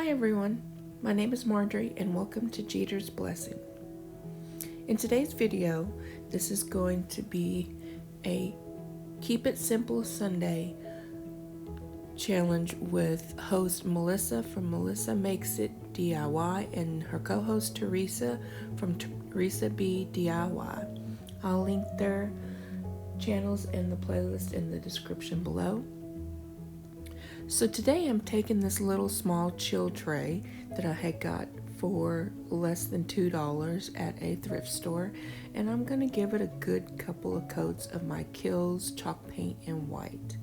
Hi everyone, my name is Marjorie and welcome to Jetersblessings. In today's video, this is going to be a Keep It Simple Sunday challenge with host Melissa from Melissa Makes It DIY and her co-host Theresa from Theresa B DIY. I'll link their channels in the playlist in the description below. So today I'm taking this little small chill tray that I had got for less than $2 at a thrift store, and I'm going to give it a good couple of coats of my K.I.S. chalk paint in white.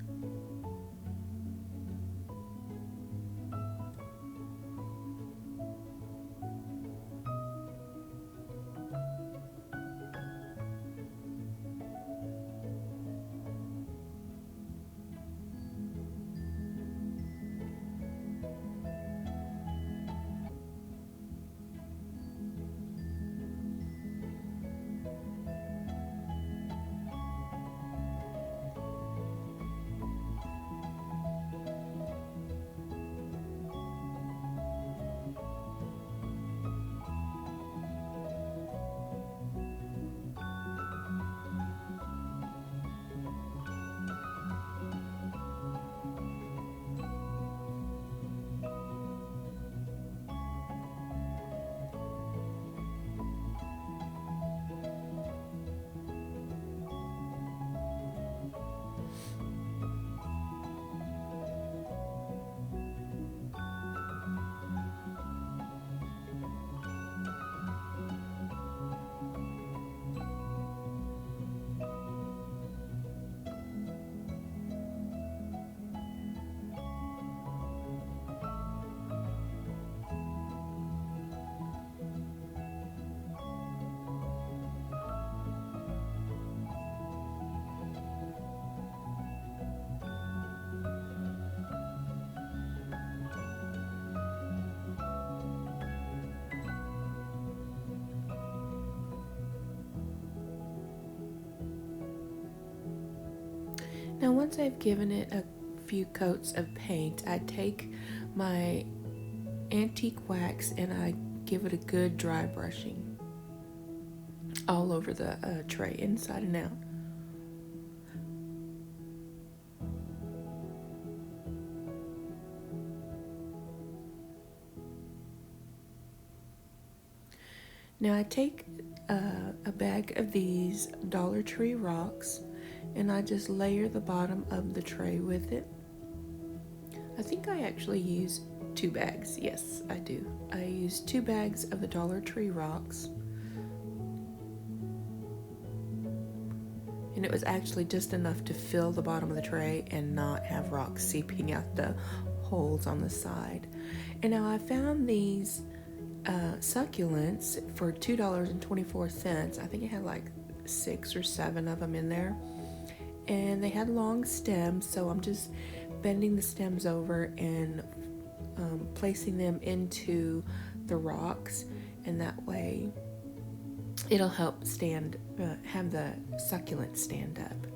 Now once I've given it a few coats of paint, I take my antique wax and I give it a good dry brushing all over the tray, inside and out. Now I take a bag of these Dollar Tree rocks and I just layer the bottom of the tray with it. I think I actually use 2 bags. Yes, I do. I use 2 bags of the Dollar Tree rocks. And it was actually just enough to fill the bottom of the tray and not have rocks seeping out the holes on the side. And now I found these succulents for $2.24. I think it had like 6 or 7 of them in there. And they had long stems, so I'm just bending the stems over and placing them into the rocks, and that way it'll help have the succulent stand up.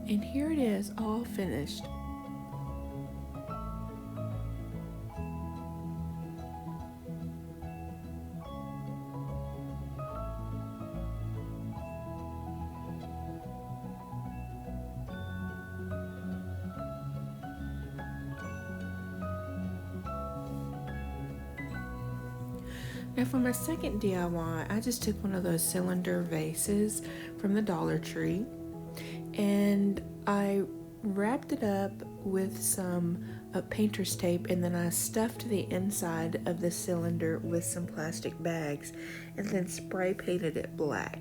And here it is, all finished. Now for my second DIY, I just took one of those cylinder vases from the Dollar Tree and I wrapped it up with some painter's tape, and then I stuffed the inside of the cylinder with some plastic bags and then spray painted it black.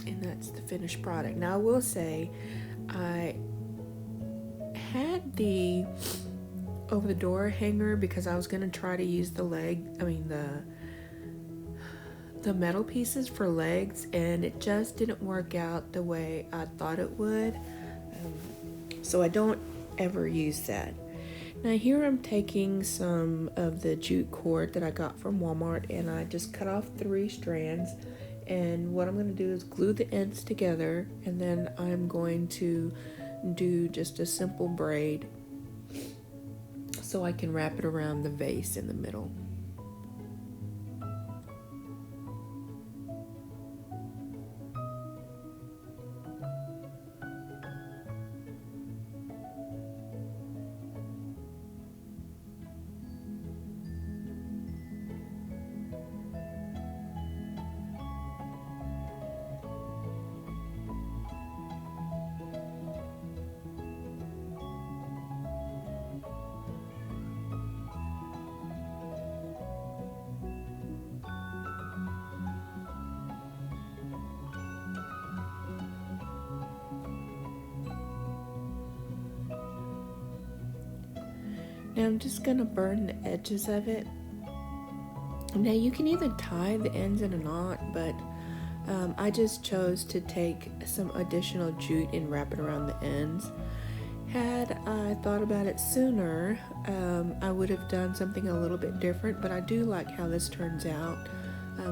And that's the finished product. Now I will say I had the over the door hanger because I was going to try to use the metal pieces for legs, and it just didn't work out the way I thought it would. So I don't ever use that. Now here I'm taking some of the jute cord that I got from Walmart, and I just cut off 3 strands. And what I'm going to do is glue the ends together, and then I'm going to do just a simple braid so I can wrap it around the vase in the middle. Now I'm just going to burn the edges of it. Now you can either tie the ends in a knot, but I just chose to take some additional jute and wrap it around the ends. Had I thought about it sooner, I would have done something a little bit different, but I do like how this turns out.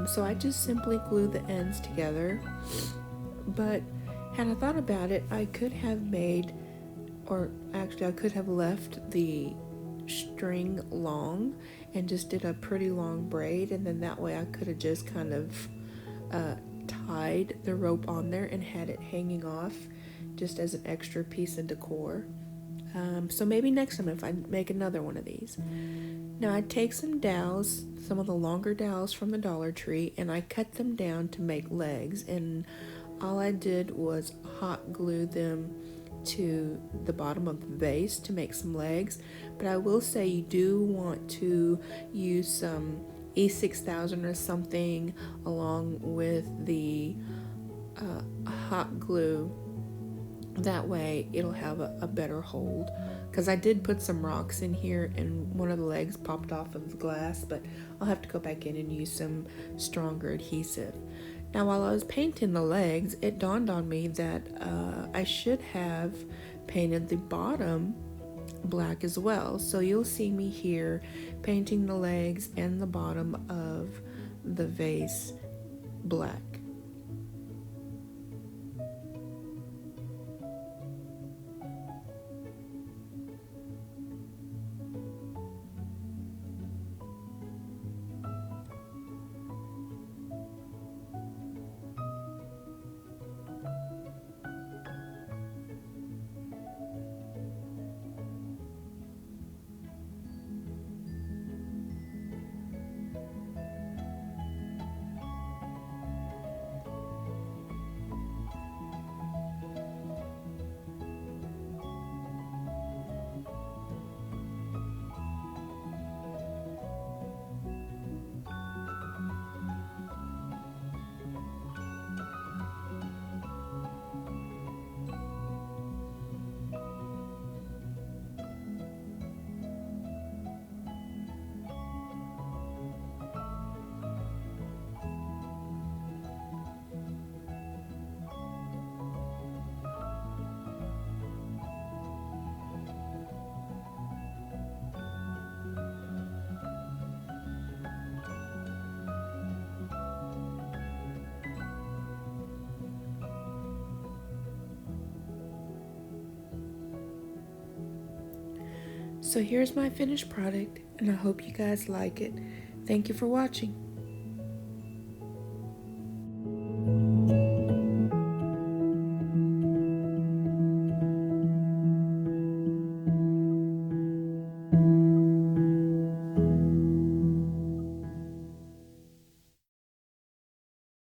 So I just simply glue the ends together. But had I thought about it, I could have made, or actually I could have left the string long and just did a pretty long braid, and then that way I could have just kind of tied the rope on there and had it hanging off just as an extra piece of decor. So maybe next time if I make another one of these. Now I take some dowels, some of the longer dowels from the Dollar Tree, and I cut them down to make legs, and all I did was hot glue them to the bottom of the vase to make some legs. But I will say you do want to use some E6000 or something along with the hot glue. That way it'll have a better hold, because I did put some rocks in here and one of the legs popped off of the glass, but I'll have to go back in and use some stronger adhesive. Now while I was painting the legs, it dawned on me that I should have painted the bottom black as well. So you'll see me here painting the legs and the bottom of the vase black. So here's my finished product. and I hope you guys like it. Thank you for watching.